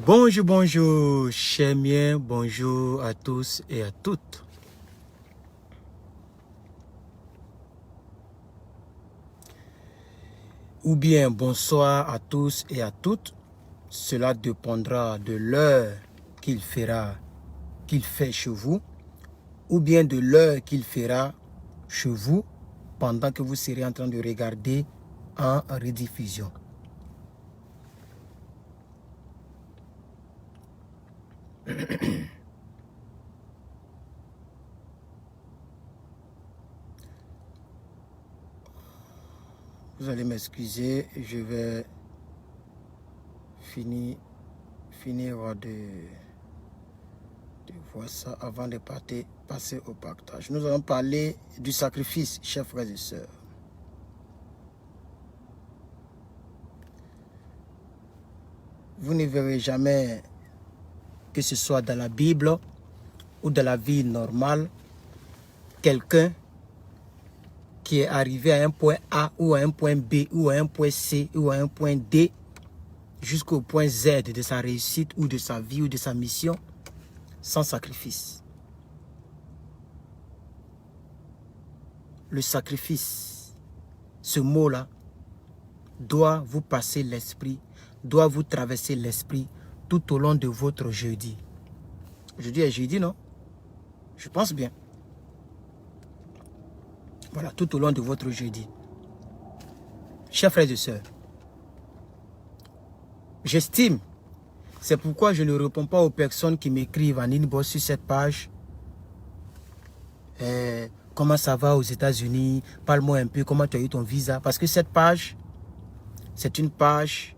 Bonjour, bonjour, chers miens, bonjour à tous et à toutes. Ou bien bonsoir à tous et à toutes. Cela dépendra de l'heure qu'il fait chez vous, ou bien de l'heure qu'il fera chez vous pendant que vous serez en train de regarder en rediffusion. Vous allez m'excuser, je vais finir de voir ça avant de passer au partage. Nous allons parler du sacrifice, chers frères et sœurs. Vous ne verrez jamais, que ce soit dans la Bible ou dans la vie normale, quelqu'un qui est arrivé à un point A ou à un point B ou à un point C ou à un point D jusqu'au point Z de sa réussite ou de sa vie ou de sa mission sans sacrifice. Le sacrifice, ce mot-là, doit vous passer l'esprit, doit vous traverser l'esprit tout au long de votre jeudi. Jeudi est jeudi, non? Je pense bien. Voilà, tout au long de votre jeudi. Chers frères et sœurs, j'estime, c'est pourquoi je ne réponds pas aux personnes qui m'écrivent en inbox sur cette page. Comment ça va aux États-Unis? Parle-moi un peu, comment tu as eu ton visa? Parce que cette page, c'est une page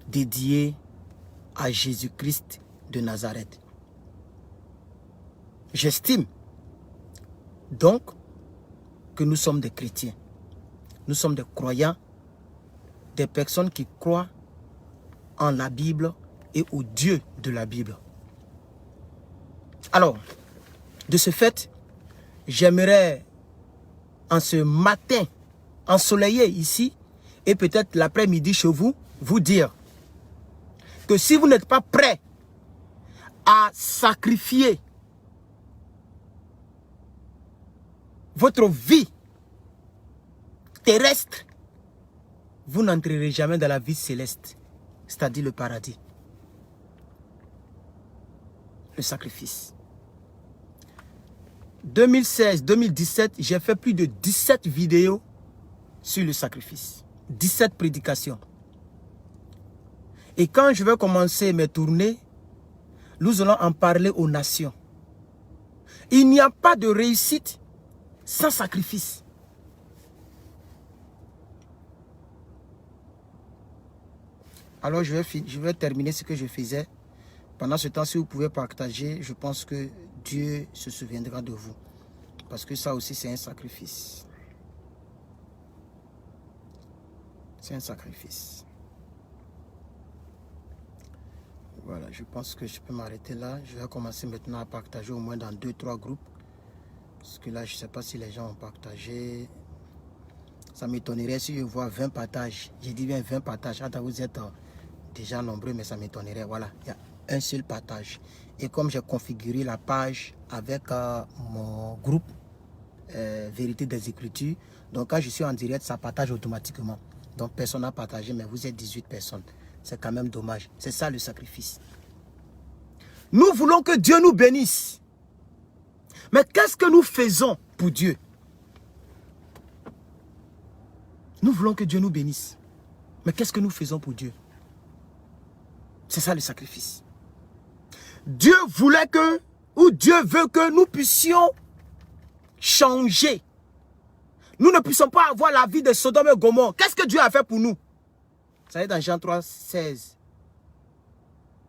dédiée à Jésus-Christ de Nazareth. J'estime donc que nous sommes des chrétiens. Nous sommes des croyants, des personnes qui croient en la Bible et au Dieu de la Bible. Alors, de ce fait, j'aimerais en ce matin ensoleillé ici et peut-être l'après-midi chez vous, vous dire que si vous n'êtes pas prêts à sacrifier votre vie terrestre, vous n'entrerez jamais dans la vie céleste, c'est-à-dire le paradis. Le sacrifice. 2016-2017, j'ai fait plus de 17 vidéos sur le sacrifice. 17 prédications. Et quand je vais commencer mes tournées, nous allons en parler aux nations. Il n'y a pas de réussite sans sacrifice. Alors je vais terminer ce que je faisais. Pendant ce temps, si vous pouvez partager, je pense que Dieu se souviendra de vous. Parce que ça aussi, c'est un sacrifice. C'est un sacrifice. Voilà, je pense que je peux m'arrêter là. Je vais commencer maintenant à partager au moins dans 2-3 groupes. Parce que là, je ne sais pas si les gens ont partagé. Ça m'étonnerait si je vois 20 partages. J'ai dit bien 20 partages. Attends, vous êtes déjà nombreux, mais ça m'étonnerait. Voilà, il y a un seul partage. Et comme j'ai configuré la page avec mon groupe Vérité des Écritures, donc quand je suis en direct, ça partage automatiquement. Donc personne n'a partagé, mais vous êtes 18 personnes. C'est quand même dommage. C'est ça le sacrifice. Nous voulons que Dieu nous bénisse. Mais qu'est-ce que nous faisons pour Dieu? Nous voulons que Dieu nous bénisse. Mais qu'est-ce que nous faisons pour Dieu? C'est ça le sacrifice. Dieu voulait que, ou Dieu veut que nous puissions changer. Nous ne puissions pas avoir la vie de Sodome et Gomorrhe. Qu'est-ce que Dieu a fait pour nous? Ça est dans Jean 3, 16.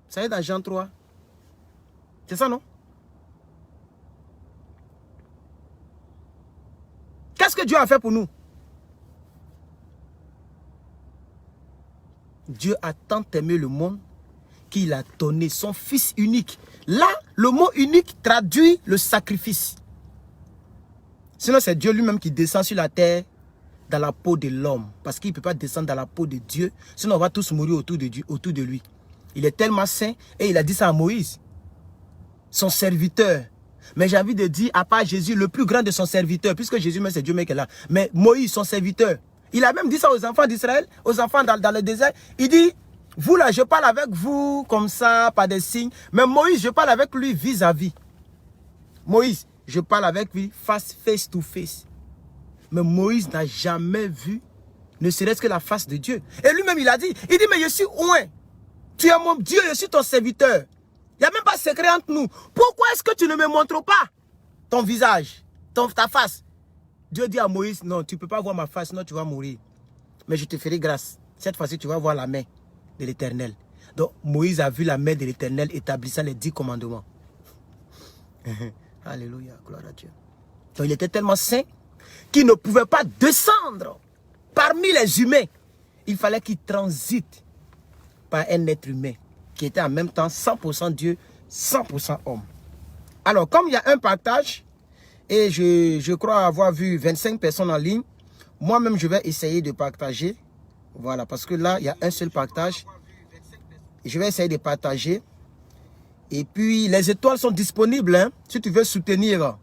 Ça est dans Jean 3. C'est ça, non? Qu'est-ce que Dieu a fait pour nous? Dieu a tant aimé le monde qu'il a donné son Fils unique. Là, le mot unique traduit le sacrifice. Sinon, c'est Dieu lui-même qui descend sur la terre dans la peau de l'homme. Parce qu'il ne peut pas descendre dans la peau de Dieu. Sinon, on va tous mourir autour de lui. Il est tellement saint et il a dit ça à Moïse, son serviteur. Mais j'ai envie de dire, à part Jésus, le plus grand de son serviteur, puisque Jésus, c'est Dieu, mais qui est là. Mais Moïse, son serviteur, il a même dit ça aux enfants d'Israël, aux enfants dans le désert. Il dit, vous là, je parle avec vous comme ça, pas des signes. Mais Moïse, je parle avec lui vis-à-vis. Moïse, je parle avec lui face to face. Mais Moïse n'a jamais vu, ne serait-ce que la face de Dieu. Et lui-même, il dit, mais je suis loin. Tu es mon Dieu, je suis ton serviteur. Il n'y a même pas de secret entre nous. Pourquoi est-ce que tu ne me montres pas ton visage, ta face? Dieu dit à Moïse, non, tu ne peux pas voir ma face, sinon tu vas mourir. Mais je te ferai grâce. Cette fois-ci, tu vas voir la main de l'Éternel. Donc, Moïse a vu la main de l'Éternel établissant les 10 commandements. Alléluia, gloire à Dieu. Donc, il était tellement saint qu'il ne pouvait pas descendre parmi les humains. Il fallait qu'il transite par un être humain qui était en même temps 100% Dieu, 100% homme. Alors, comme il y a un partage, et je crois avoir vu 25 personnes en ligne, moi-même, je vais essayer de partager. Voilà, parce que là, il y a un seul partage. Je vais essayer de partager. Et puis, les étoiles sont disponibles. Hein, si tu veux soutenir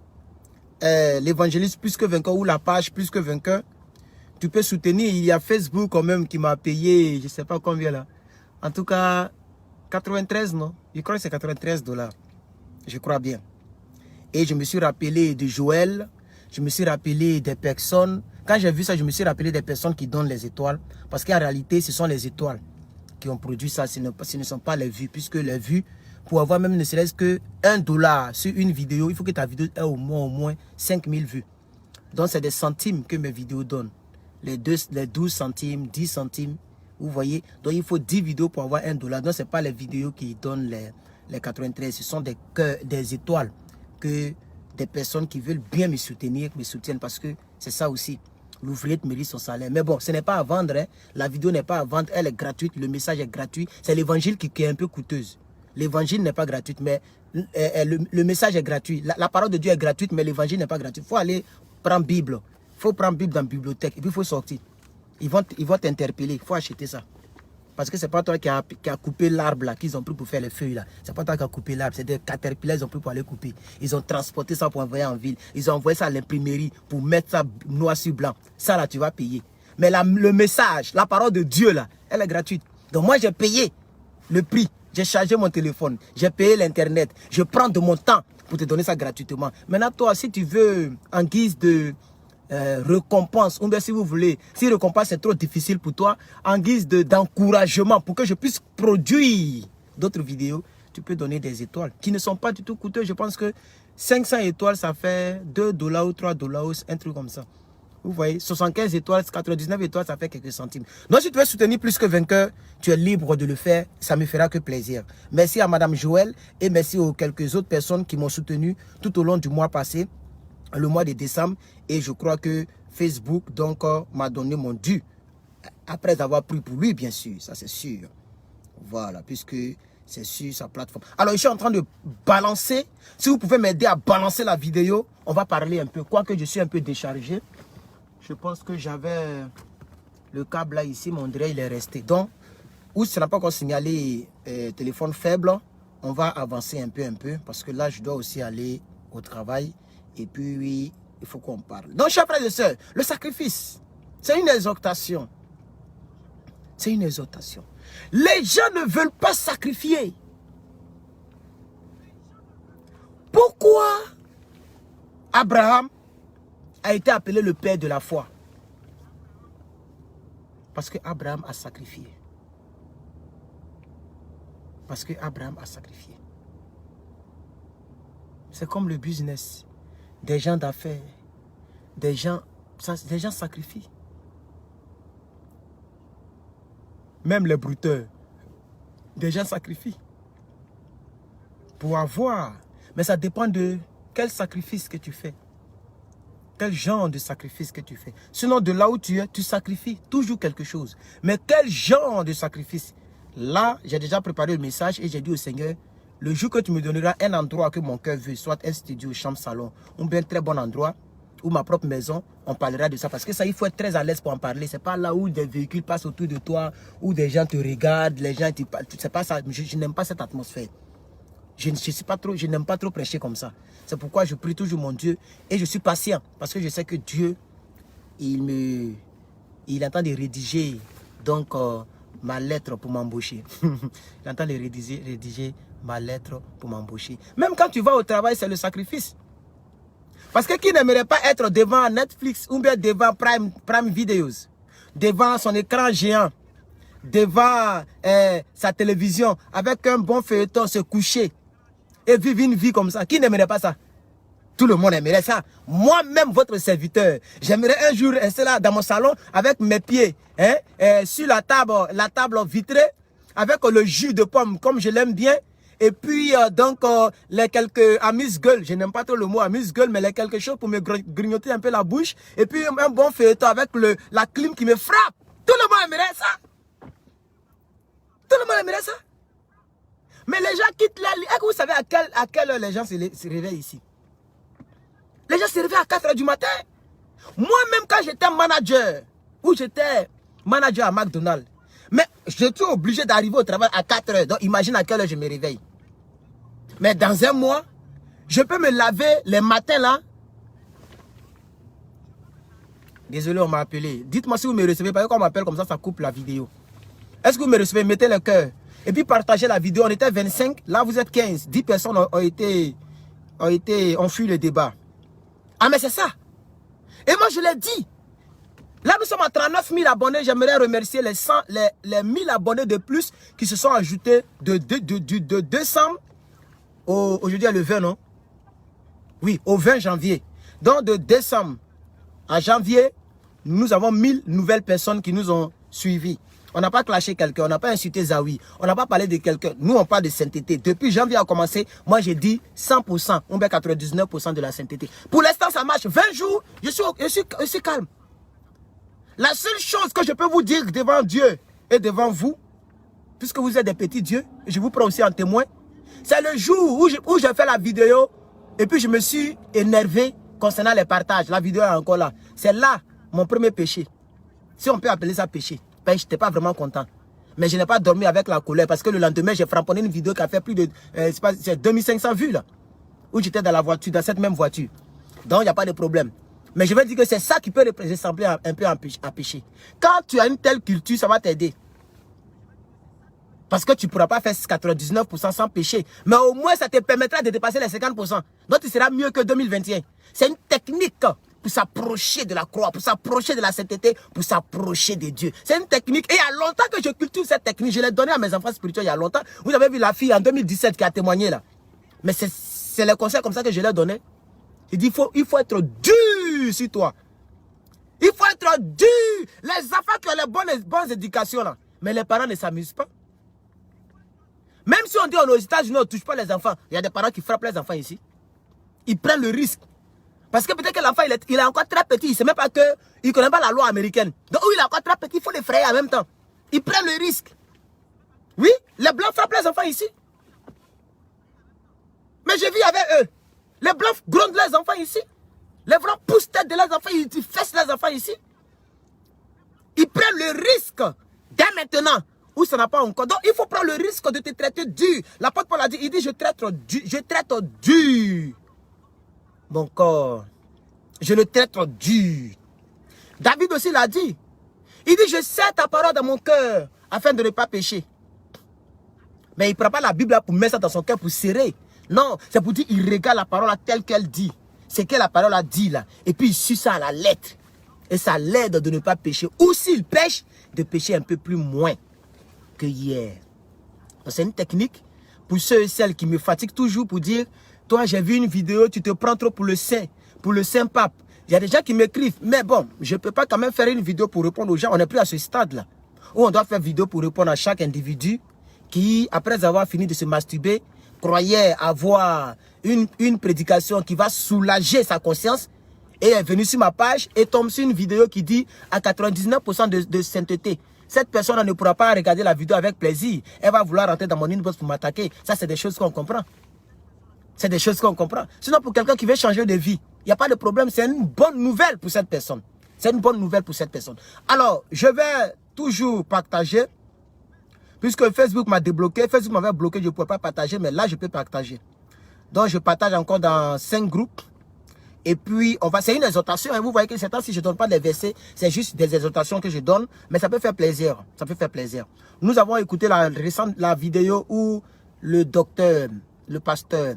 l'évangéliste Plus que Vainqueur ou la page Plus que Vainqueur, tu peux soutenir. Il y a Facebook quand même qui m'a payé, je ne sais pas combien là. En tout cas, 93, non? Je crois que c'est 93 $. Je crois bien. Et je me suis rappelé de Joël. Je me suis rappelé des personnes. Quand j'ai vu ça, je me suis rappelé des personnes qui donnent les étoiles. Parce qu'en réalité, ce sont les étoiles qui ont produit ça. Ce ne sont pas les vues. Puisque les vues, pour avoir même ne serait-ce que $1 sur une vidéo, il faut que ta vidéo ait au moins 5000 vues. Donc, c'est des centimes que mes vidéos donnent. Les 12 centimes, 10 centimes. Vous voyez, donc il faut 10 vidéos pour avoir $1. Donc, ce n'est pas les vidéos qui donnent les 93. Ce sont des étoiles que des personnes qui veulent bien me soutenir, me soutiennent. Parce que c'est ça aussi. L'ouvrier mérite son salaire. Mais bon, ce n'est pas à vendre. Hein. La vidéo n'est pas à vendre. Elle est gratuite. Le message est gratuit. C'est l'évangile qui est un peu coûteuse. L'évangile n'est pas gratuit, mais le message est gratuit. La parole de Dieu est gratuite, mais l'évangile n'est pas gratuit. Il faut aller prendre Bible. Il faut prendre Bible dans la bibliothèque. Et puis il faut sortir. Ils vont t'interpeller. Il faut acheter ça. Parce que ce n'est pas toi qui a coupé l'arbre qu'ils ont pris pour faire les feuilles là. Ce n'est pas toi qui a coupé l'arbre. C'est des caterpillars qu'ils ont pris pour aller couper. Ils ont transporté ça pour envoyer en ville. Ils ont envoyé ça à l'imprimerie pour mettre ça noir sur blanc. Ça là, tu vas payer. Mais le message, la parole de Dieu là, elle est gratuite. Donc moi, j'ai payé le prix. J'ai chargé mon téléphone. J'ai payé l'internet. Je prends de mon temps pour te donner ça gratuitement. Maintenant, toi, si tu veux, en guise de récompense, ou bien si vous voulez, si récompense est trop difficile pour toi, en guise d'encouragement pour que je puisse produire d'autres vidéos, tu peux donner des étoiles qui ne sont pas du tout coûteuses. Je pense que 500 étoiles, ça fait $2 ou $3, un truc comme ça. Vous voyez, 75 étoiles, 99 étoiles, ça fait quelques centimes. Donc, si tu veux soutenir Plus que Vainqueur, tu es libre de le faire. Ça me fera que plaisir. Merci à Madame Joël et merci aux quelques autres personnes qui m'ont soutenu tout au long du mois passé, le mois de décembre. Et je crois que Facebook, donc, m'a donné mon dû. Après avoir pris pour lui, bien sûr. Ça, c'est sûr. Voilà, puisque c'est sur sa plateforme. Alors, je suis en train de balancer. Si vous pouvez m'aider à balancer la vidéo, on va parler un peu. Quoique je suis un peu déchargé. Je pense que j'avais le câble là ici, mon dirait il est resté. Donc, où ce n'a pas encore signalé téléphone faible, on va avancer un peu parce que là, je dois aussi aller au travail. Et puis, oui, il faut qu'on parle. Donc, chers frères et sœurs, le sacrifice, c'est une exhortation. C'est une exhortation. Les gens ne veulent pas sacrifier. Pourquoi Abraham a été appelé le père de la foi? Parce que Abraham a sacrifié. Parce que Abraham a sacrifié. C'est comme le business. Des gens d'affaires. Des gens sacrifient. Même les brouteurs. Des gens sacrifient. Pour avoir. Mais ça dépend de quel sacrifice que tu fais. Quel genre de sacrifice que tu fais. Sinon, de là où tu es, tu sacrifies toujours quelque chose. Mais quel genre de sacrifice? Là, j'ai déjà préparé le message et j'ai dit au Seigneur, le jour que tu me donneras un endroit que mon cœur veut, soit un studio, chambre, salon, un bien très bon endroit, ou ma propre maison, on parlera de ça. Parce que ça, il faut être très à l'aise pour en parler. C'est pas là où des véhicules passent autour de toi, où des gens te regardent, les gens te parlent. C'est pas ça. Je n'aime pas cette atmosphère. Je n'aime pas trop prêcher comme ça. C'est pourquoi je prie toujours mon Dieu et je suis patient. Parce que je sais que Dieu, il est en train de rédiger donc ma lettre pour m'embaucher. Il est en train de rédiger ma lettre pour m'embaucher. Même quand tu vas au travail, c'est le sacrifice. Parce que qui n'aimerait pas être devant Netflix ou bien devant Prime Videos, devant son écran géant, devant sa télévision, avec un bon feuilleton, se coucher et vivre une vie comme ça. Qui n'aimerait pas ça? Tout le monde aimerait ça. Moi-même, votre serviteur, j'aimerais un jour rester là dans mon salon avec mes pieds sur la table vitrée, avec le jus de pomme comme je l'aime bien. Et puis, les quelques amuse-gueules, je n'aime pas trop le mot amuse-gueule, mais les quelque chose pour me grignoter un peu la bouche. Et puis, un bon feuilleton avec la clim qui me frappe. Tout le monde aimerait ça. Tout le monde aimerait ça. Mais les gens quittent la ligne. Est-ce que vous savez à quelle heure les gens se réveillent ici? Les gens se réveillent à 4 h du matin. Moi-même, quand j'étais manager, ou j'étais manager à McDonald's, mais je suis obligé d'arriver au travail à 4 h. Donc, imagine à quelle heure je me réveille. Mais dans un mois, je peux me laver les matins là. Désolé, on m'a appelé. Dites-moi si vous me recevez, parce que quand on m'appelle comme ça, ça coupe la vidéo. Est-ce que vous me recevez? Mettez le cœur. Et puis partagez la vidéo. On était 25, là vous êtes 15. 10 personnes ont fui le débat. Ah mais c'est ça. Et moi je l'ai dit. Là nous sommes à 39 000 abonnés. J'aimerais remercier les 1000 abonnés de plus qui se sont ajoutés de décembre aujourd'hui le 20, non? Oui, au 20 janvier. Donc de décembre à janvier, nous avons 1000 nouvelles personnes qui nous ont suivis. On n'a pas clashé quelqu'un, on n'a pas insulté Zawi, on n'a pas parlé de quelqu'un. Nous, on parle de sainteté. Depuis janvier a commencé, moi j'ai dit 100%, on met 99% de la sainteté. Pour l'instant, ça marche. 20 jours, je suis calme. La seule chose que je peux vous dire devant Dieu et devant vous, puisque vous êtes des petits dieux, et je vous prends aussi en témoin, c'est le jour où j'ai fait la vidéo et puis je me suis énervé concernant les partages. La vidéo est encore là. C'est là mon premier péché. Si on peut appeler ça péché. Je n'étais pas vraiment content. Mais je n'ai pas dormi avec la colère parce que le lendemain, j'ai framponné une vidéo qui a fait plus de 2500 vues là. Où j'étais dans la voiture, dans cette même voiture. Donc, il n'y a pas de problème. Mais je veux dire que c'est ça qui peut ressembler un peu à péché. Quand tu as une telle culture, ça va t'aider. Parce que tu ne pourras pas faire 99% sans péché. Mais au moins, ça te permettra de dépasser les 50%. Donc, tu seras mieux que 2021. C'est une technique pour s'approcher de la croix, pour s'approcher de la sainteté, pour s'approcher de Dieu. C'est une technique. Et il y a longtemps que je cultive cette technique. Je l'ai donnée à mes enfants spirituels il y a longtemps. Vous avez vu la fille en 2017 qui a témoigné là. Mais c'est les conseils comme ça que je l'ai donné. Il dit, il faut être dur sur toi. Il faut être dur. Les enfants qui ont les bonnes éducations là. Mais les parents ne s'amusent pas. Même si on dit aux États-Unis, on ne touche pas les enfants. Il y a des parents qui frappent les enfants ici. Ils prennent le risque. Parce que peut-être que l'enfant, il est encore très petit. Il ne sait même pas que, il ne connaît pas la loi américaine. Donc, il est encore très petit, il faut l'effrayer en même temps. Ils prennent le risque. Oui, les blancs frappent les enfants ici. Mais je vis avec eux. Les blancs grondent les enfants ici. Les blancs poussent tête de les enfants, ils fessent les enfants ici. Ils prennent le risque dès maintenant. Où ça n'a pas encore. Donc, il faut prendre le risque de te traiter dur. L'apôtre Paul a dit, il dit, je traite dur mon corps. Je le traite dur. David aussi l'a dit. Il dit, je serre ta parole dans mon cœur afin de ne pas pécher. Mais il ne prend pas la Bible là pour mettre ça dans son cœur pour serrer. Non, c'est pour dire, il regarde la parole telle qu'elle dit. C'est que la parole a dit là. Et puis il suit ça à la lettre. Et ça l'aide de ne pas pécher. Ou s'il pêche, de pécher un peu plus moins que hier. C'est une technique pour ceux et celles qui me fatiguent toujours pour dire, toi j'ai vu une vidéo, tu te prends trop pour le saint pape. Il y a des gens qui m'écrivent, mais bon, je ne peux pas quand même faire une vidéo pour répondre aux gens. On n'est plus à ce stade-là. Où on doit faire vidéo pour répondre à chaque individu qui, après avoir fini de se masturber, croyait avoir une prédication qui va soulager sa conscience et est venu sur ma page et tombe sur une vidéo qui dit à 99% de sainteté. Cette personne ne pourra pas regarder la vidéo avec plaisir. Elle va vouloir rentrer dans mon inbox pour m'attaquer. Ça, c'est des choses qu'on comprend. C'est des choses qu'on comprend. Sinon, pour quelqu'un qui veut changer de vie, n'y a pas de problème. C'est une bonne nouvelle pour cette personne. C'est une bonne nouvelle pour cette personne. Alors, je vais toujours partager. Puisque Facebook m'a débloqué. Facebook m'avait bloqué, je ne pouvais pas partager. Mais là, je peux partager. Donc, je partage encore dans 5 groupes. Et puis, c'est une exhortation. Et vous voyez que c'est temps, si je ne donne pas des versets, c'est juste des exhortations que je donne. Mais ça peut faire plaisir. Ça peut faire plaisir. Nous avons écouté la vidéo où le docteur, le pasteur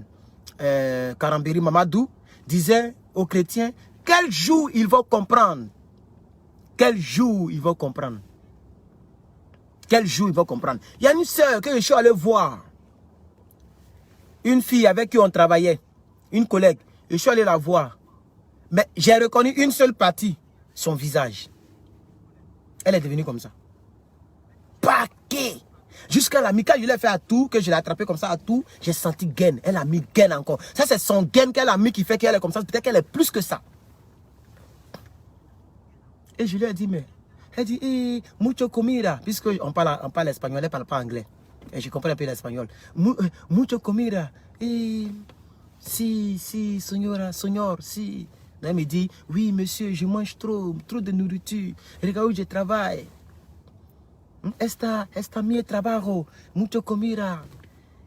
Karambiri Mamadou disait aux chrétiens, quel jour ils vont comprendre? Quel jour ils vont comprendre? Quel jour ils vont comprendre? Il y a une sœur que je suis allé voir. Une fille avec qui on travaillait. Une collègue. Je suis allé la voir. Mais j'ai reconnu une seule partie. Son visage. Elle est devenue comme ça. Paquet. Jusqu'à la mi-quand je l'ai fait à tout, que je l'ai attrapé comme ça à tout, j'ai senti gain. Elle a mis gain encore. Ça, c'est son gain qu'elle a mis qui fait qu'elle est comme ça. Peut-être qu'elle est plus que ça. Et je lui ai dit, mais... Elle dit, eh, mucho comida. Puisqu'on parle espagnol, elle ne parle pas anglais. Et je comprends un peu l'espagnol. Mucho comida. Eh, si, señora, señor, si. Elle me dit, oui, monsieur, je mange trop de nourriture. Regarde où je travaille. Esta mi trabajo, mucho comida.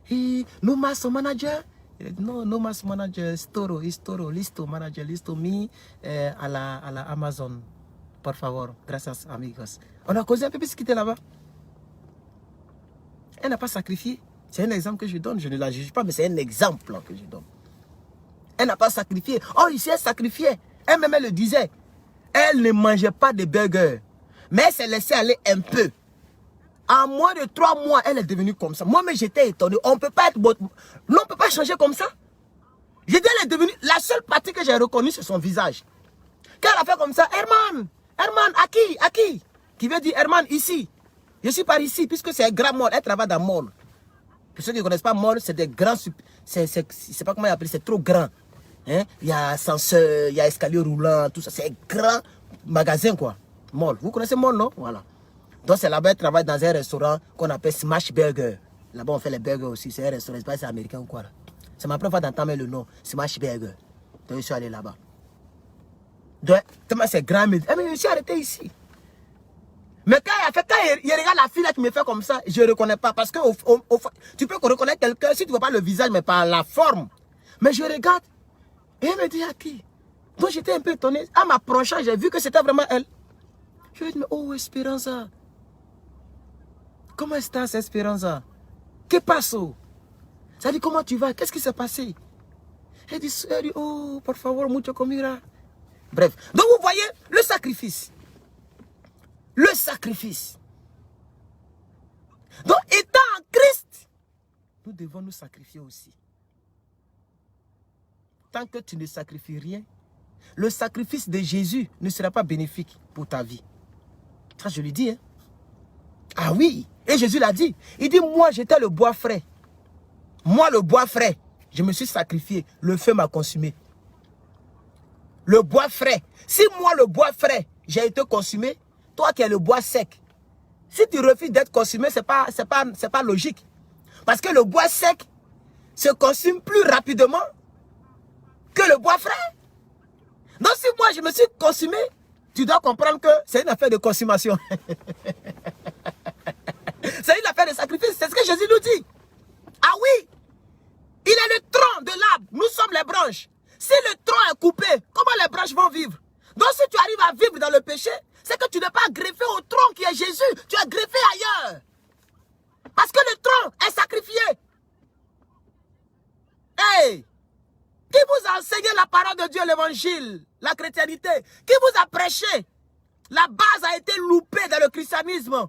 Y no más manager. No, no más manager, es toro, listo, manager, listo, a la Amazon. Por favor, gracias amigos. On a causé un peu plus quitter là-bas. Elle n'a pas sacrifié. C'est un exemple que je donne, je ne la juge pas, mais c'est un exemple que je donne. Elle n'a pas sacrifié. Oh, ici, elle sacrifiait. Elle-même, elle le disait. Elle ne mangeait pas de burgers. Mais elle s'est laissée aller un peu. En moins de 3 mois, elle est devenue comme ça. Moi, mais j'étais étonné. On ne peut pas être... Non, on ne peut pas changer comme ça. J'ai dit, elle est devenue... La seule partie que j'ai reconnue, c'est son visage. Quand elle a fait comme ça, Herman, Aki, qui veut dire Herman, ici. Je suis par ici, puisque c'est un grand mall. Elle travaille dans le mall. Pour ceux qui ne connaissent pas mall, c'est des grands... C'est pas comment il appelle, c'est trop grand. Hein? Il y a ascenseur, il y a escalier roulant, tout ça. C'est un grand magasin, quoi. Mall. Vous connaissez mall, non? Voilà. Donc, c'est là-bas, elle travaille dans un restaurant qu'on appelle Smash Burger. Là-bas, on fait les burgers aussi. C'est un restaurant, c'est américain ou quoi, là. C'est ma première fois d'entendre le nom. Smash Burger. Donc, je suis allé là-bas. Donc, c'est grand. Mais je suis arrêté ici. Mais quand il regarde la fille là qui me fait comme ça, je ne reconnais pas. Parce que tu peux reconnaître quelqu'un si tu ne vois pas le visage, mais par la forme. Mais je regarde. Et elle me dit à qui? Donc j'étais un peu étonné. En m'approchant, j'ai vu que c'était vraiment elle. Je lui ai dit, oh Esperanza. Comment estás, Esperanza? Que paso? Ça dit, comment tu vas? Qu'est-ce qui s'est passé? Elle dit, oh, por favor, mucho comida. Bref. Donc vous voyez, le sacrifice. Le sacrifice. Donc, étant en Christ, nous devons nous sacrifier aussi. Tant que tu ne sacrifies rien, le sacrifice de Jésus ne sera pas bénéfique pour ta vie. Ça, je lui dis. Hein? Ah oui. Et Jésus l'a dit. Il dit, moi, j'étais le bois frais. Moi, le bois frais, je me suis sacrifié. Le feu m'a consumé. Le bois frais. Si moi, le bois frais, j'ai été consumé, toi qui es le bois sec, si tu refuses d'être consumé, c'est pas logique. Parce que le bois sec se consume plus rapidement que le bois frais. Donc si moi je me suis consumé, tu dois comprendre que c'est une affaire de consommation. C'est une affaire de sacrifice, c'est ce que Jésus nous dit. Ah oui, il est le tronc de l'arbre, nous sommes les branches. Si le tronc est coupé, comment les branches vont vivre? Donc si tu arrives à vivre dans le péché, c'est que tu n'es pas greffé au tronc qui est Jésus. Tu es greffé ailleurs. Parce que le tronc est sacrifié. Hey! Qui vous a enseigné la parole de Dieu, l'évangile, la chrétienté? Qui vous a prêché? La base a été loupée dans le christianisme.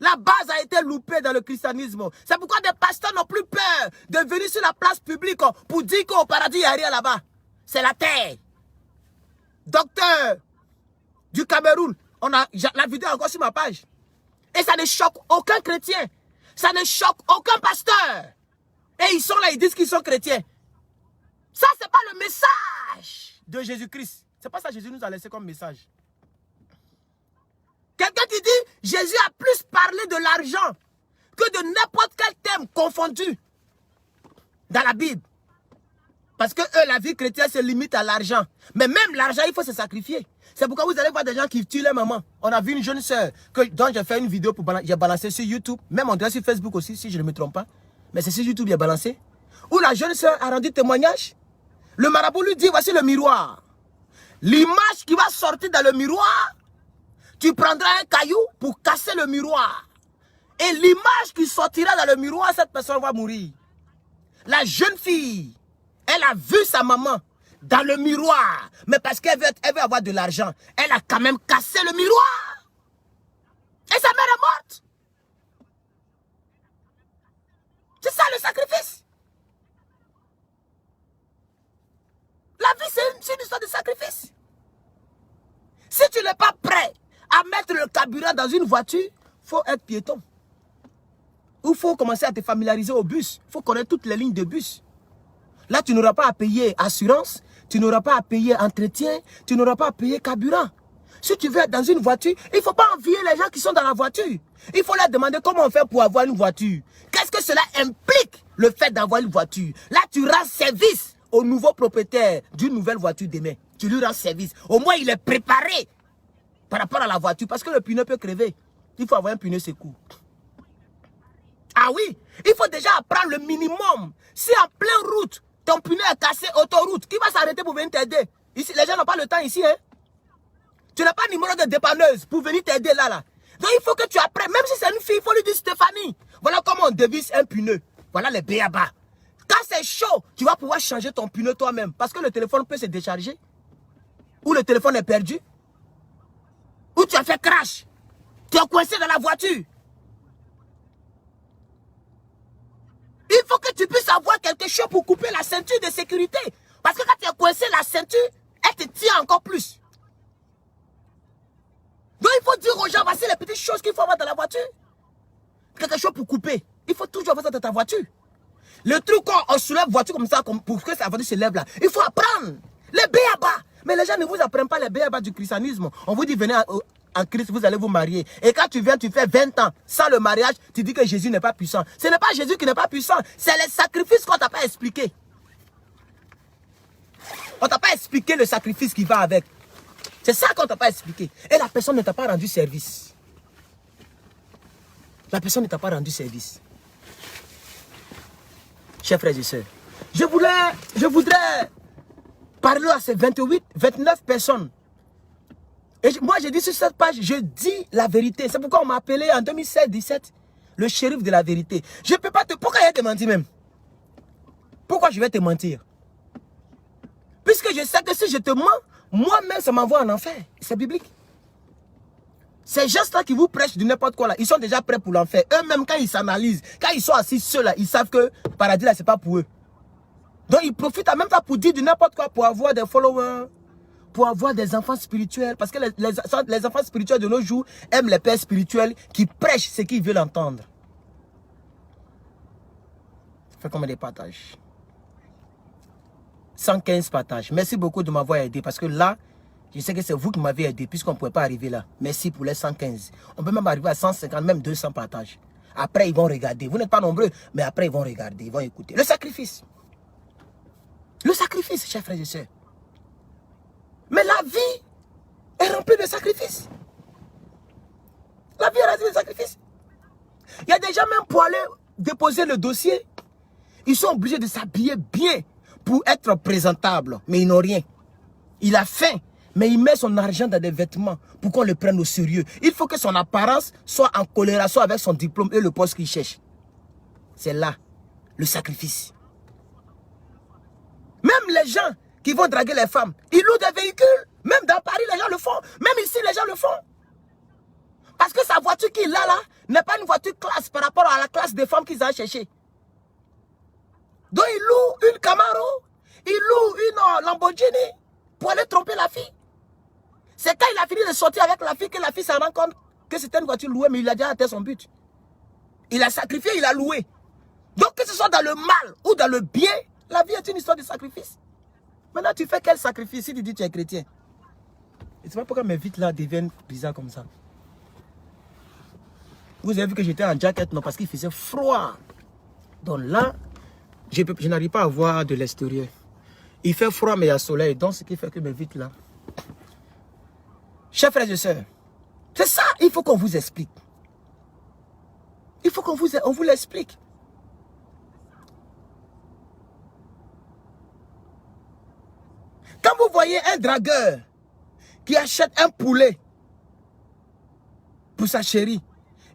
La base a été loupée dans le christianisme. C'est pourquoi des pasteurs n'ont plus peur de venir sur la place publique pour dire qu'au paradis, il n'y a rien là-bas. C'est la terre. Docteur du Cameroun, on a la vidéo encore sur ma page. Et ça ne choque aucun chrétien. Ça ne choque aucun pasteur. Et ils sont là, ils disent qu'ils sont chrétiens. Ça, ce n'est pas le message de Jésus-Christ. Ce n'est pas ça que Jésus nous a laissé comme message. Quelqu'un qui dit, Jésus a plus parlé de l'argent que de n'importe quel thème confondu dans la Bible. Parce que eux, la vie chrétienne se limite à l'argent. Mais même l'argent, il faut se sacrifier. C'est pourquoi vous allez voir des gens qui tuent leur maman. On a vu une jeune sœur dont j'ai fait une vidéo pour j'ai balancé sur YouTube. Même on dirait sur Facebook aussi, si je ne me trompe pas. Mais c'est sur YouTube, j'ai balancé. Où la jeune sœur a rendu témoignage. Le marabout lui dit, voici le miroir. L'image qui va sortir dans le miroir, tu prendras un caillou pour casser le miroir. Et l'image qui sortira dans le miroir, cette personne va mourir. La jeune fille, elle a vu sa maman dans le miroir. Mais parce qu'elle veut avoir de l'argent, elle a quand même cassé le miroir. Et sa mère est morte. C'est ça le sacrifice. La vie, c'est une histoire de sacrifice. Si tu n'es pas prêt à mettre le carburant dans une voiture, il faut être piéton. Ou il faut commencer à te familiariser au bus. Il faut connaître toutes les lignes de bus. Là, tu n'auras pas à payer assurance, tu n'auras pas à payer entretien, tu n'auras pas à payer carburant. Si tu veux être dans une voiture, il ne faut pas envier les gens qui sont dans la voiture. Il faut leur demander comment on fait pour avoir une voiture. Qu'est-ce que cela implique, le fait d'avoir une voiture? Là, tu rends service au nouveau propriétaire d'une nouvelle voiture demain. Tu lui rends service. Au moins, il est préparé par rapport à la voiture. Parce que le pneu peut crever. Il faut avoir un pneu secours. Ah oui, il faut déjà apprendre le minimum. Si en pleine route, ton pneu est cassé, autoroute, qui va s'arrêter pour venir t'aider? Ici, les gens n'ont pas le temps ici. Hein? Tu n'as pas de numéro de dépanneuse pour venir t'aider là. Donc il faut que tu apprennes. Même si c'est une fille, il faut lui dire Stéphanie. Voilà comment on dévisse un pneu. Voilà les béabas. Quand c'est chaud, tu vas pouvoir changer ton pneu toi-même. Parce que le téléphone peut se décharger. Ou le téléphone est perdu. Ou tu as fait crash. Tu es coincé dans la voiture. Il faut que tu puisses avoir quelque chose pour couper la ceinture de sécurité. Parce que quand tu es coincé, la ceinture, elle te tient encore plus. Donc il faut dire aux gens, voici les petites choses qu'il faut avoir dans la voiture. Quelque chose pour couper. Il faut toujours avoir ça dans ta voiture. Le truc quand on soulève la voiture comme ça, pour que sa voiture se lève là, il faut apprendre. Les béabas. Mais les gens ne vous apprennent pas les béabas du christianisme. On vous dit, venez en Christ, vous allez vous marier. Et quand tu viens, tu fais 20 ans sans le mariage, tu dis que Jésus n'est pas puissant. Ce n'est pas Jésus qui n'est pas puissant, c'est les sacrifices qu'on ne t'a pas expliqué. On ne t'a pas expliqué le sacrifice qui va avec. C'est ça qu'on ne t'a pas expliqué. Et la personne ne t'a pas rendu service. La personne ne t'a pas rendu service. Chers frères et sœurs, je voudrais parler à ces 29 personnes. Et moi, j'ai dit sur cette page, je dis la vérité. C'est pourquoi on m'a appelé en 2016-17 le shérif de la vérité. Je ne peux pas te... Pourquoi je vais te mentir même? Pourquoi je vais te mentir? Puisque je sais que si je te mens, moi-même, ça m'envoie en enfer. C'est biblique. Ces gens-là qui vous prêchent de n'importe quoi, là, ils sont déjà prêts pour l'enfer. Eux-mêmes, quand ils s'analysent, quand ils sont assis seuls, là, ils savent que le paradis, là, c'est pas pour eux. Donc, ils profitent en même temps pour dire de n'importe quoi, pour avoir des followers, pour avoir des enfants spirituels. Parce que les enfants spirituels de nos jours aiment les pères spirituels qui prêchent ce qu'ils veulent entendre. Ça fait combien de partages? 115 partages. Merci beaucoup de m'avoir aidé. Parce que là, je sais que c'est vous qui m'avez aidé puisqu'on ne pouvait pas arriver là. Merci pour les 115. On peut même arriver à 150, même 200 partages. Après, ils vont regarder. Vous n'êtes pas nombreux, mais après, ils vont regarder, ils vont écouter. Le sacrifice. Le sacrifice, chers frères et sœurs. Mais la vie est remplie de sacrifices. La vie est remplie de sacrifices. Il y a des gens même pour aller déposer le dossier. Ils sont obligés de s'habiller bien pour être présentables. Mais ils n'ont rien. Il a faim. Mais il met son argent dans des vêtements pour qu'on le prenne au sérieux. Il faut que son apparence soit en corrélation avec son diplôme et le poste qu'il cherche. C'est là le sacrifice. Même les gens qui vont draguer les femmes, ils louent des véhicules. Même dans Paris, les gens le font. Même ici, les gens le font. Parce que sa voiture qu'il a là n'est pas une voiture classe par rapport à la classe des femmes qu'ils ont cherché. Donc il loue une Camaro, il loue une Lamborghini pour aller tromper la fille. C'est quand il a fini de sortir avec la fille que la fille s'en rend compte que c'était une voiture louée, mais il a déjà atteint son but. Il a sacrifié, il a loué. Donc que ce soit dans le mal ou dans le bien, la vie est une histoire de sacrifice. Maintenant, tu fais quel sacrifice si tu dis que tu es chrétien? Et c'est pas pourquoi mes vitres là deviennent bizarres comme ça. Vous avez vu que j'étais en jacket? Non, parce qu'il faisait froid. Donc là, je n'arrive pas à voir de l'extérieur. Il fait froid, mais il y a soleil. Donc, ce qui fait que mes vitres là. Chers frères et sœurs, c'est ça, il faut qu'on vous explique. Il faut qu'on vous l'explique. Quand vous voyez un dragueur qui achète un poulet pour sa chérie,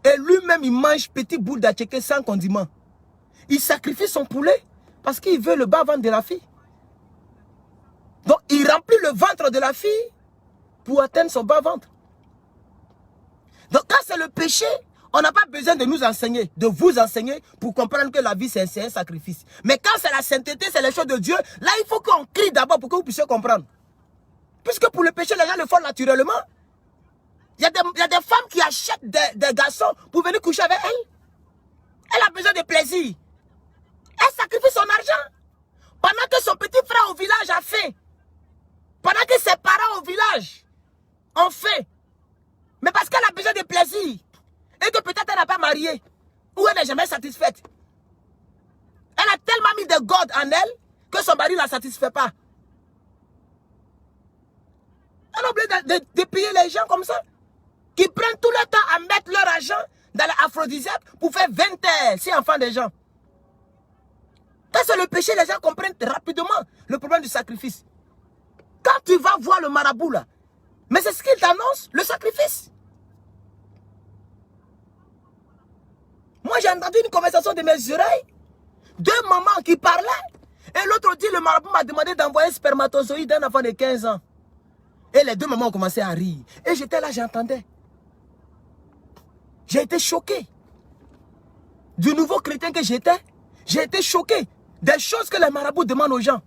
et lui-même il mange petit bout d'attiqué sans condiment, il sacrifie son poulet parce qu'il veut le bas-ventre de la fille. Donc il remplit le ventre de la fille pour atteindre son bas-ventre. Donc quand c'est le péché, on n'a pas besoin de nous enseigner, de vous enseigner pour comprendre que la vie c'est un sacrifice. Mais quand c'est la sainteté, c'est les choses de Dieu, là il faut qu'on crie d'abord pour que vous puissiez comprendre. Puisque pour le péché, les gens le font naturellement. Il y a des femmes qui achètent des garçons pour venir coucher avec elle. Elle a besoin de plaisir. Elle sacrifie son argent. Pendant que son petit frère au village a fait. Pendant que ses parents au village ont fait. Mais parce qu'elle a besoin de plaisir. Et que peut-être elle n'a pas marié. Ou elle n'est jamais satisfaite. Elle a tellement mis de God en elle que son mari ne la satisfait pas. Elle a oublié de payer les gens comme ça. Qui prennent tout le temps à mettre leur argent dans l'aphrodisiaque pour faire 20 heures, si enfants des gens. Quand c'est le péché, les gens comprennent rapidement le problème du sacrifice. Quand tu vas voir le marabout là, mais c'est ce qu'il t'annonce, le sacrifice. Moi j'ai entendu une conversation de mes oreilles, deux mamans qui parlaient, et l'autre dit le marabout m'a demandé d'envoyer un spermatozoïde d'un enfant de 15 ans. Et les deux mamans ont commencé à rire. Et j'étais là, j'entendais. J'ai été choqué. Du nouveau chrétien que j'étais, j'ai été choqué des choses que les marabouts demandent aux gens.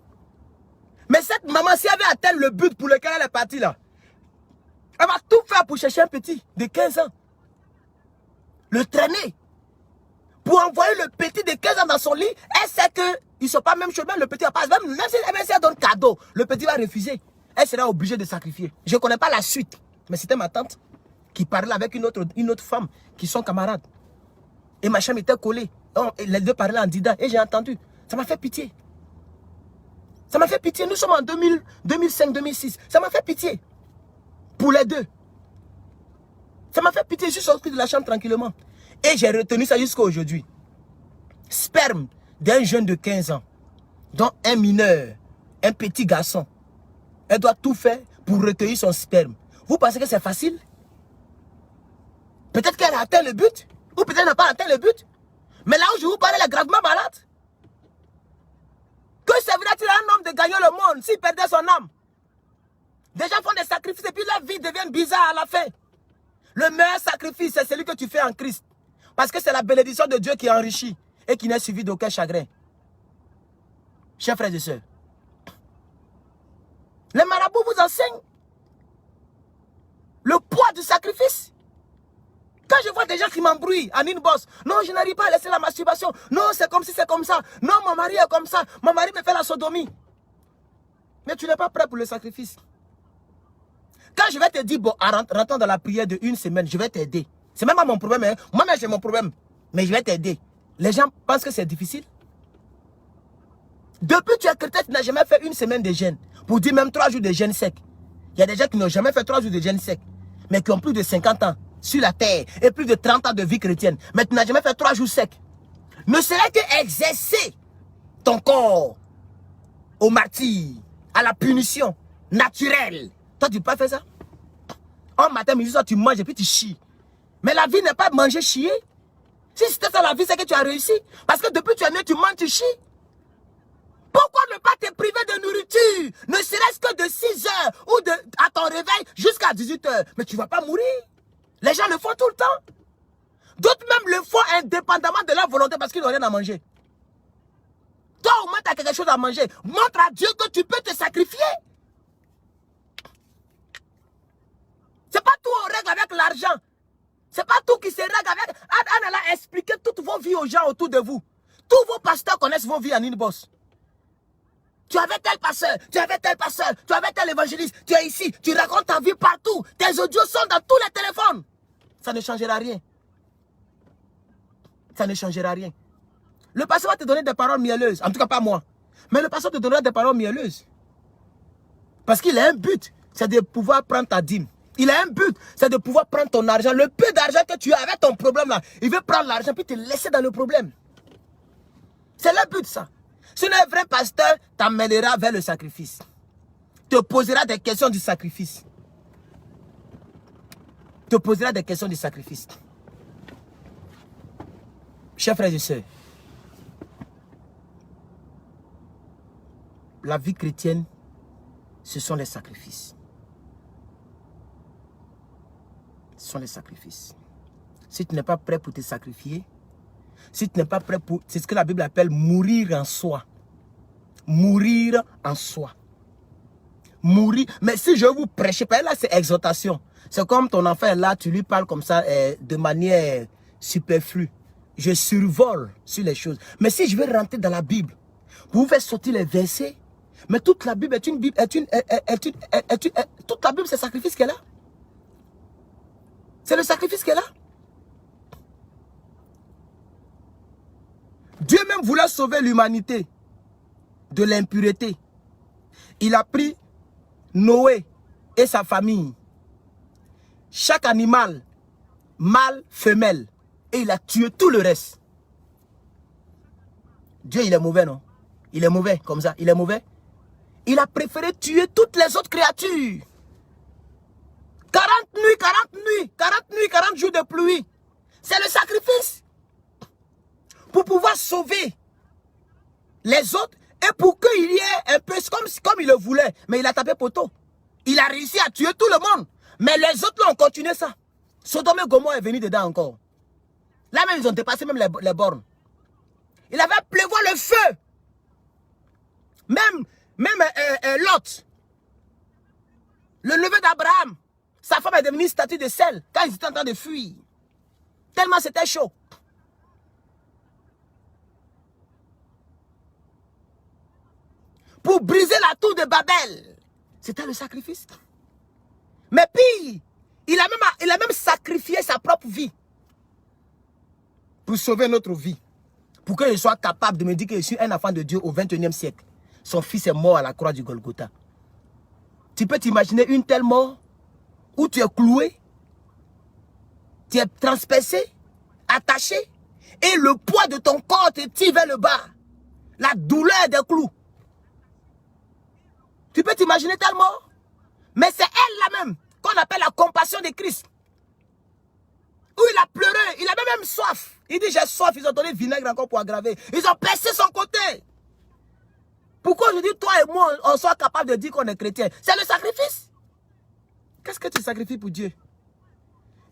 Mais cette maman, si elle avait atteint le but pour lequel elle est partie là, elle va tout faire pour chercher un petit de 15 ans. Le traîner. Pour envoyer le petit de 15 ans dans son lit, elle sait qu'ils ne sont pas même chemin, le petit va pas. Même si elle donne cadeau, le petit va refuser. Elle sera obligée de sacrifier. Je ne connais pas la suite. Mais c'était ma tante qui parlait avec une autre femme qui sont camarades. Et ma chambre était collée. Les deux parlaient en dida. Et j'ai entendu. Ça m'a fait pitié. Ça m'a fait pitié. Nous sommes en 2005-2006. Ça m'a fait pitié. Pour les deux. Ça m'a fait pitié. Je suis sorti de la chambre tranquillement. Et j'ai retenu ça jusqu'à aujourd'hui. Sperme d'un jeune de 15 ans. Dont un mineur. Un petit garçon. Elle doit tout faire pour recueillir son sperme. Vous pensez que c'est facile? Peut-être qu'elle a atteint le but. Ou peut-être qu'elle n'a pas atteint le but. Mais là où je vous parle, elle est gravement malade. Que servirait-il à un homme de gagner le monde s'il perdait son âme? Des gens font des sacrifices et puis leur vie devient bizarre à la fin. Le meilleur sacrifice, c'est celui que tu fais en Christ. Parce que c'est la bénédiction de Dieu qui enrichit et qui n'est suivie d'aucun chagrin. Chers frères et sœurs, les marabouts vous enseignent le poids du sacrifice. Quand je vois des gens qui m'embrouillent en inbox, non, je n'arrive pas à laisser la masturbation. Non, c'est comme si c'est comme ça. Non, mon mari est comme ça. Mon mari me fait la sodomie. Mais tu n'es pas prêt pour le sacrifice. Quand je vais te dire, bon, rentrons dans la prière de une semaine, je vais t'aider. C'est même pas mon problème. Hein. Moi-même, j'ai mon problème. Mais je vais t'aider. Les gens pensent que c'est difficile. Depuis que tu es chrétien, tu n'as jamais fait une semaine de jeûne. Pour dire même 3 jours de jeûne sec. Il y a des gens qui n'ont jamais fait 3 jours de jeûne sec. Mais qui ont plus de 50 ans sur la terre. Et plus de 30 ans de vie chrétienne. Mais tu n'as jamais fait 3 jours secs. Ne serait que exercer ton corps au martyre, à la punition naturelle. Toi, tu ne peux pas faire ça. Un matin, midi, soir, tu manges et puis tu chies. Mais la vie n'est pas manger, chier. Si c'était ça la vie, c'est que tu as réussi. Parce que depuis que tu es né, tu manges, tu chies. Pourquoi ne pas te priver de nourriture? Ne serait-ce que de 6 heures ou à ton réveil jusqu'à 18 heures. Mais tu ne vas pas mourir. Les gens le font tout le temps. D'autres même le font indépendamment de leur volonté parce qu'ils n'ont rien à manger. Toi, au moins, tu as quelque chose à manger. Montre à Dieu que tu peux te sacrifier. C'est pas tout en règle avec l'argent. C'est pas tout qui se règle avec... Anna a expliqué toutes vos vies aux gens autour de vous. Tous vos pasteurs connaissent vos vies en inbox. Tu avais tel pasteur, tu avais tel pasteur, tu avais tel évangéliste, tu es ici, tu racontes ta vie partout. Tes audios sont dans tous les téléphones. Ça ne changera rien. Ça ne changera rien. Le pasteur va te donner des paroles mielleuses. En tout cas, pas moi. Mais le pasteur te donnera des paroles mielleuses. Parce qu'il a un but, c'est de pouvoir prendre ta dîme. Il a un but, c'est de pouvoir prendre ton argent. Le peu d'argent que tu as avec ton problème là, il veut prendre l'argent puis te laisser dans le problème. C'est le but ça. Si un vrai pasteur t'amènera vers le sacrifice, te posera des questions du sacrifice. Te posera des questions du sacrifice. Chers frères et sœurs, la vie chrétienne, ce sont les sacrifices. Ce sont les sacrifices. Si tu n'es pas prêt pour te sacrifier, si tu n'es pas prêt pour... C'est ce que la Bible appelle mourir en soi. Mourir en soi. Mourir. Mais si je vous prêche, là c'est exhortation. C'est comme ton enfant est là, tu lui parles comme ça de manière superflue. Je survole sur les choses. Mais si je vais rentrer dans la Bible, vous faites sortir les versets, mais toute la Bible est une Bible, toute la Bible c'est le sacrifice qu'elle a. C'est le sacrifice qu'elle a. Dieu même voulait sauver l'humanité de l'impureté. Il a pris Noé et sa famille. Chaque animal, mâle, femelle. Et il a tué tout le reste. Dieu, il est mauvais, non? Il est mauvais, comme ça. Il est mauvais. Il a préféré tuer toutes les autres créatures. 40 nuits, 40 nuits, 40 nuits, 40 jours de pluie. C'est le sacrifice. Pour pouvoir sauver les autres et pour qu'il y ait un peu comme il le voulait. Mais il a tapé poteau. Il a réussi à tuer tout le monde. Mais les autres là ont continué ça. Sodome et Gomorrhe est venu dedans encore. Là même ils ont dépassé même les bornes. Il avait pleuvoir le feu. Même Lot, le neveu d'Abraham, sa femme est devenue statue de sel quand ils étaient en train de fuir. Tellement c'était chaud. Pour briser la tour de Babel, c'était le sacrifice. Mais puis, il a même sacrifié sa propre vie pour sauver notre vie. Pour que je sois capable de me dire que je suis un enfant de Dieu au 21e siècle. Son fils est mort à la croix du Golgotha. Tu peux t'imaginer une telle mort où tu es cloué, tu es transpercé, attaché, et le poids de ton corps te tire vers le bas. La douleur des clous. Tu peux t'imaginer telle mort? Mais c'est elle là même qu'on appelle la compassion de Christ. Où il a pleuré, il avait même soif. Il dit j'ai soif, ils ont donné vinaigre encore pour aggraver. Ils ont percé son côté. Pourquoi je dis toi et moi on soit capable de dire qu'on est chrétien? C'est le sacrifice. Qu'est-ce que tu sacrifies pour Dieu?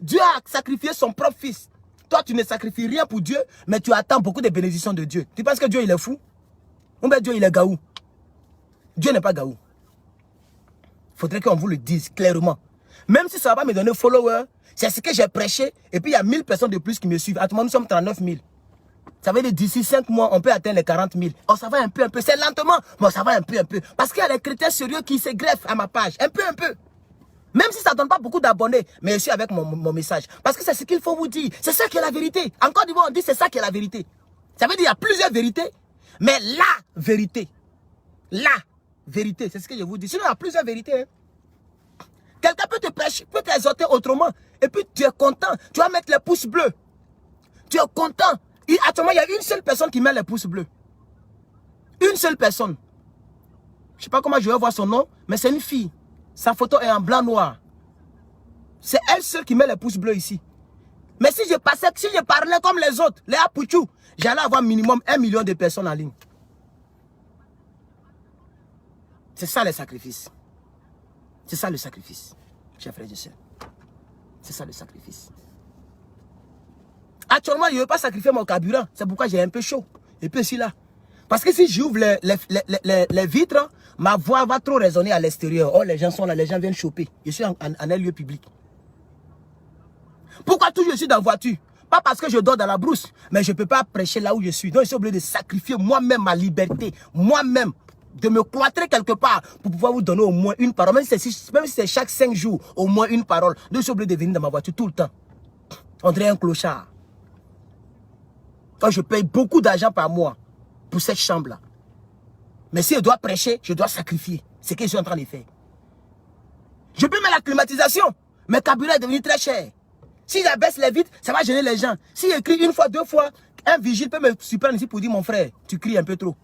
Dieu a sacrifié son propre fils. Toi tu ne sacrifies rien pour Dieu, mais tu attends beaucoup de bénédictions de Dieu. Tu penses que Dieu il est fou? Ou bien Dieu il est gaou? Dieu n'est pas gaou. Faudrait qu'on vous le dise clairement. Même si ça ne va pas me donner follower, c'est ce que j'ai prêché. Et puis il y a 1000 personnes de plus qui me suivent. À tout moment, nous sommes 39 000. Ça veut dire d'ici 5 mois, on peut atteindre les 40 000. Oh, ça va un peu. C'est lentement, mais ça va un peu. Parce qu'il y a des chrétiens sérieux qui se greffent à ma page. Un peu. Même si ça ne donne pas beaucoup d'abonnés. Mais je suis avec mon message. Parce que c'est ce qu'il faut vous dire. C'est ça qui est la vérité. Encore du moins, on dit c'est ça qui est la vérité. Ça veut dire qu'il y a plusieurs vérités. Mais la vérité. La vérité. C'est ce que je vous dis. Sinon, il y a plusieurs vérités. Hein. Quelqu'un peut te prêcher, peut t'exhorter autrement. Et puis tu es content. Tu vas mettre les pouces bleus. Tu es content. Actuellement, il y a une seule personne qui met les pouces bleus. Une seule personne. Je ne sais pas comment je vais voir son nom, mais c'est une fille. Sa photo est en blanc-noir. C'est elle seule qui met les pouces bleus ici. Mais si je parlais comme les autres, les Apouchou, j'allais avoir minimum 1 million de personnes en ligne. C'est ça les sacrifices. C'est ça le sacrifice, chers frères et sœurs. C'est ça le sacrifice. Actuellement, je ne veux pas sacrifier mon carburant. C'est pourquoi j'ai un peu chaud. Et puis ici, là. Parce que si j'ouvre les vitres, ma voix va trop résonner à l'extérieur. Oh, les gens sont là, les gens viennent choper. Je suis en un lieu public. Pourquoi toujours je suis dans la voiture? Pas parce que je dors dans la brousse, mais je ne peux pas prêcher là où je suis. Donc, je suis obligé de sacrifier moi-même ma liberté. Moi-même. De me cloîtrer quelque part pour pouvoir vous donner au moins une parole. Même si c'est chaque 5 jours, au moins une parole. Donc, je suis obligé de venir dans ma voiture tout le temps. On dirait un clochard. Quand je paye beaucoup d'argent par mois pour cette chambre-là. Mais si je dois prêcher, je dois sacrifier. C'est ce que je suis en train de faire. Je peux mettre la climatisation. Mais le carburant est devenu très cher. Si j'abaisse les vitres, ça va gêner les gens. Si j'écris une fois, deux fois, un vigile peut me surprendre ici pour dire mon frère, tu cries un peu trop.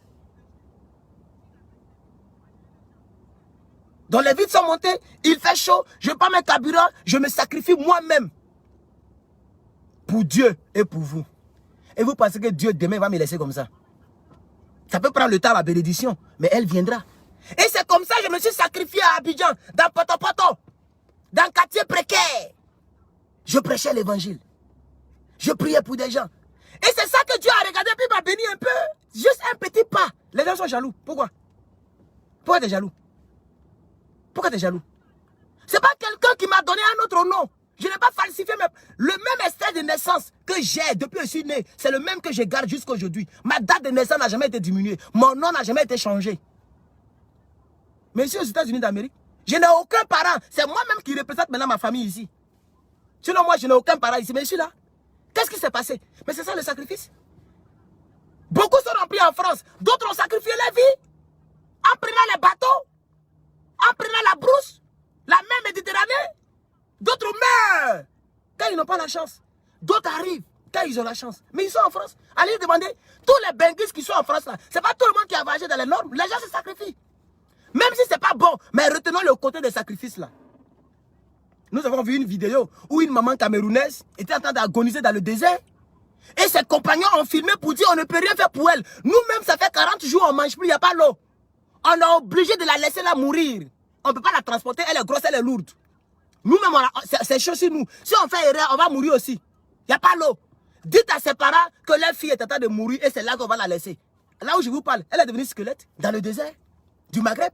Donc les vitres sont montées, il fait chaud, je prends mes carburants, je me sacrifie moi-même. Pour Dieu et pour vous. Et vous pensez que Dieu demain va me laisser comme ça? Ça peut prendre le temps, la bénédiction, mais elle viendra. Et c'est comme ça que je me suis sacrifié à Abidjan, dans Poto-Poto, dans le quartier précaire. Je prêchais l'évangile. Je priais pour des gens. Et c'est ça que Dieu a regardé, puis m'a béni un peu. Juste un petit pas. Les gens sont jaloux. Pourquoi? Pourquoi tu es jaloux? Pourquoi tu es jaloux? C'est pas quelqu'un qui m'a donné un autre nom. Je n'ai pas falsifié le même extrait de naissance que j'ai depuis que je suis né. C'est le même que je garde jusqu'à aujourd'hui. Ma date de naissance n'a jamais été diminuée. Mon nom n'a jamais été changé. Mais ici aux États-Unis d'Amérique, je n'ai aucun parent. C'est moi-même qui représente maintenant ma famille ici. Sinon moi je n'ai aucun parent ici. Mais je suis là. Qu'est-ce qui s'est passé? Mais c'est ça le sacrifice. Beaucoup sont remplis en France. D'autres ont sacrifié leur vie. En prenant les bateaux. En prenant la brousse. La mer Méditerranée. D'autres meurent quand ils n'ont pas la chance. D'autres arrivent quand ils ont la chance. Mais ils sont en France. Allez demander, tous les benguistes qui sont en France là, c'est pas tout le monde qui a voyagé dans les normes. Les gens se sacrifient. Même si c'est pas bon, mais retenons le côté des sacrifices là. Nous avons vu une vidéo où une maman camerounaise était en train d'agoniser dans le désert. Et ses compagnons ont filmé pour dire on ne peut rien faire pour elle. Nous-mêmes, ça fait 40 jours, on ne mange plus, il n'y a pas l'eau. On est obligé de la laisser là mourir. On ne peut pas la transporter, elle est grosse, elle est lourde. Nous-mêmes, c'est chaud sur nous. Si on fait erreur, on va mourir aussi. Il n'y a pas l'eau. Dites à ses parents que leur fille est en train de mourir et c'est là qu'on va la laisser. Là où je vous parle, elle est devenue squelette dans le désert du Maghreb.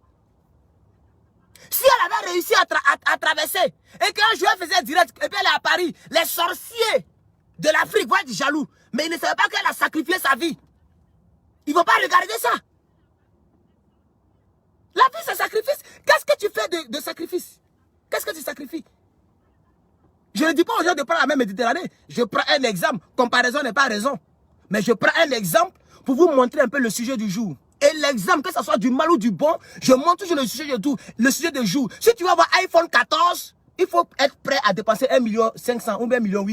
Si elle avait réussi à traverser et qu'un joueur faisait direct et puis elle est à Paris, les sorciers de l'Afrique vont être jaloux. Mais ils ne savaient pas qu'elle a sacrifié sa vie. Ils ne vont pas regarder ça. La vie, c'est sacrifice. Qu'est-ce que tu fais de sacrifice? Qu'est-ce que tu sacrifies? Je ne dis pas aux gens de prendre la même Méditerranée. Je prends un exemple. Comparaison n'est pas raison. Mais je prends un exemple pour vous montrer un peu le sujet du jour. Et l'exemple, que ce soit du mal ou du bon, je montre toujours le sujet de tout, le sujet du jour. Si tu vas avoir iPhone 14, il faut être prêt à dépenser 1,5 million ou 1,8 million.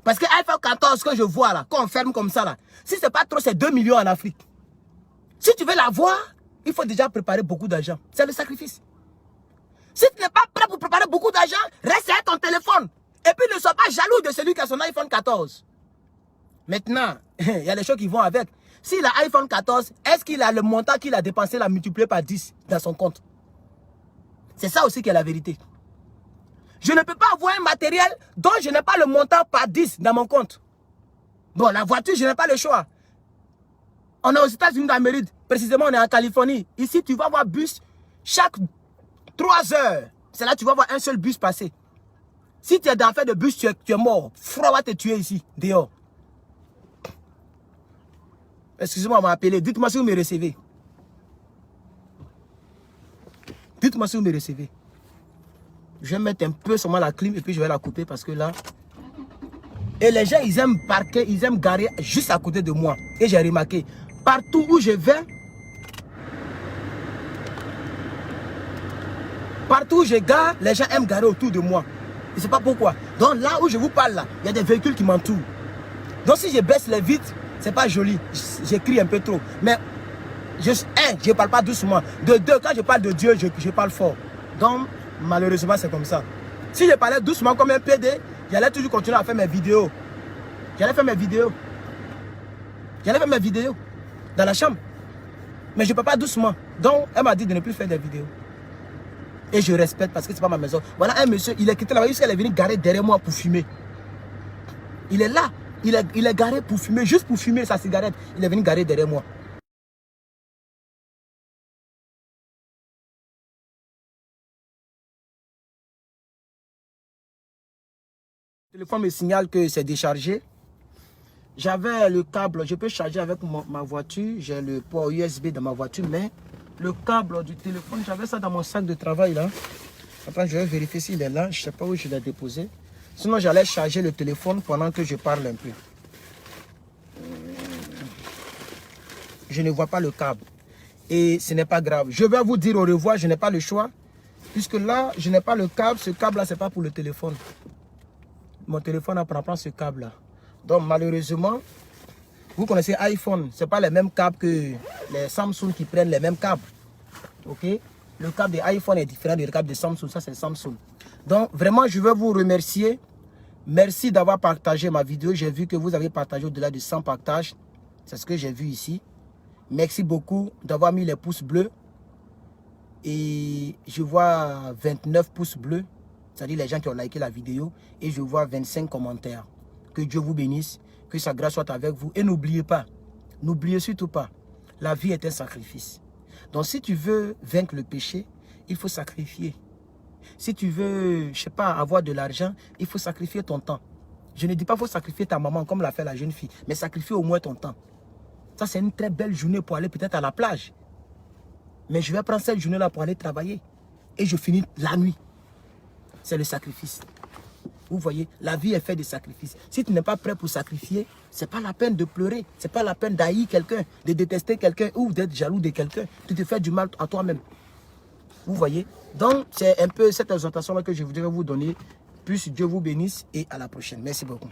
Parce que iPhone 14 que je vois là, qu'on ferme comme ça là, si c'est pas trop, c'est 2 millions en Afrique. Si tu veux l'avoir, il faut déjà préparer beaucoup d'argent. C'est le sacrifice. Si tu n'es pas prêt pour préparer beaucoup d'argent, reste avec ton téléphone. Et puis ne sois pas jaloux de celui qui a son iPhone 14. Maintenant, il y a des choses qui vont avec. S'il a iPhone 14, est-ce qu'il a le montant qu'il a dépensé là multiplié par 10 dans son compte? C'est ça aussi qui est la vérité. Je ne peux pas avoir un matériel dont je n'ai pas le montant par 10 dans mon compte. Bon, la voiture, je n'ai pas le choix. On est aux États-Unis d'Amérique. Précisément, on est en Californie. Ici, tu vas voir bus chaque 3 heures. C'est là que tu vas voir un seul bus passer. Si tu es dans fait de bus, tu es mort. Froid va te tuer ici, dehors. Excusez-moi, on m'a appelé. Dites-moi si vous me recevez. Dites-moi si vous me recevez. Je vais mettre un peu seulement la clim et puis je vais la couper parce que là... Et les gens, ils aiment parquer, ils aiment garer juste à côté de moi. Et j'ai remarqué, partout où je vais, partout où je gare, les gens aiment garer autour de moi. Je ne sais pas pourquoi. Donc là où je vous parle là, il y a des véhicules qui m'entourent. Donc si je baisse les vitres, c'est pas joli. J'écris un peu trop. Mais je ne parle pas doucement. De deux, quand je parle de Dieu, je parle fort. Donc malheureusement, c'est comme ça. Si je parlais doucement comme un PD, j'allais toujours continuer à faire mes vidéos. J'allais faire mes vidéos. J'allais faire mes vidéos dans la chambre. Mais je ne peux pas doucement. Donc, elle m'a dit de ne plus faire des vidéos. Et je respecte parce que ce n'est pas ma maison. Voilà un monsieur, il est quitté là-bas, il est venu garer derrière moi pour fumer. Il est là. Il est garé pour fumer, juste pour fumer sa cigarette. Il est venu garer derrière moi. Le téléphone me signale que c'est déchargé. J'avais le câble, je peux charger avec ma voiture. J'ai le port USB dans ma voiture, mais le câble du téléphone, j'avais ça dans mon sac de travail là. Après, je vais vérifier s'il est là. Je ne sais pas où je l'ai déposé. Sinon, j'allais charger le téléphone pendant que je parle un peu. Je ne vois pas le câble. Et ce n'est pas grave. Je vais vous dire au revoir, je n'ai pas le choix. Puisque là, je n'ai pas le câble. Ce câble-là, ce n'est pas pour le téléphone. Mon téléphone apprend ce câble-là. Donc, malheureusement, vous connaissez iPhone. Ce n'est pas les mêmes câbles que les Samsung qui prennent les mêmes câbles. Ok? Le câble de iPhone est différent du câble de Samsung. Ça, c'est Samsung. Donc, vraiment, je veux vous remercier. Merci d'avoir partagé ma vidéo. J'ai vu que vous avez partagé au-delà de 100 partages. C'est ce que j'ai vu ici. Merci beaucoup d'avoir mis les pouces bleus. Et je vois 29 pouces bleus. C'est-à-dire les gens qui ont liké la vidéo. Et je vois 25 commentaires. Que Dieu vous bénisse. Que sa grâce soit avec vous. Et n'oubliez pas. N'oubliez surtout pas. La vie est un sacrifice. Donc si tu veux vaincre le péché, il faut sacrifier. Si tu veux, je sais pas, avoir de l'argent, il faut sacrifier ton temps. Je ne dis pas qu'il faut sacrifier ta maman comme l'a fait la jeune fille, mais sacrifier au moins ton temps. Ça, c'est une très belle journée pour aller peut-être à la plage. Mais je vais prendre cette journée-là pour aller travailler. Et je finis la nuit. C'est le sacrifice. Vous voyez, la vie est faite de sacrifices. Si tu n'es pas prêt pour sacrifier, ce n'est pas la peine de pleurer. Ce n'est pas la peine d'haïr quelqu'un, de détester quelqu'un ou d'être jaloux de quelqu'un. Tu te fais du mal à toi-même. Vous voyez? Donc, c'est un peu cette exhortation-là que je voudrais vous donner. Puisse Dieu vous bénisse et à la prochaine. Merci beaucoup.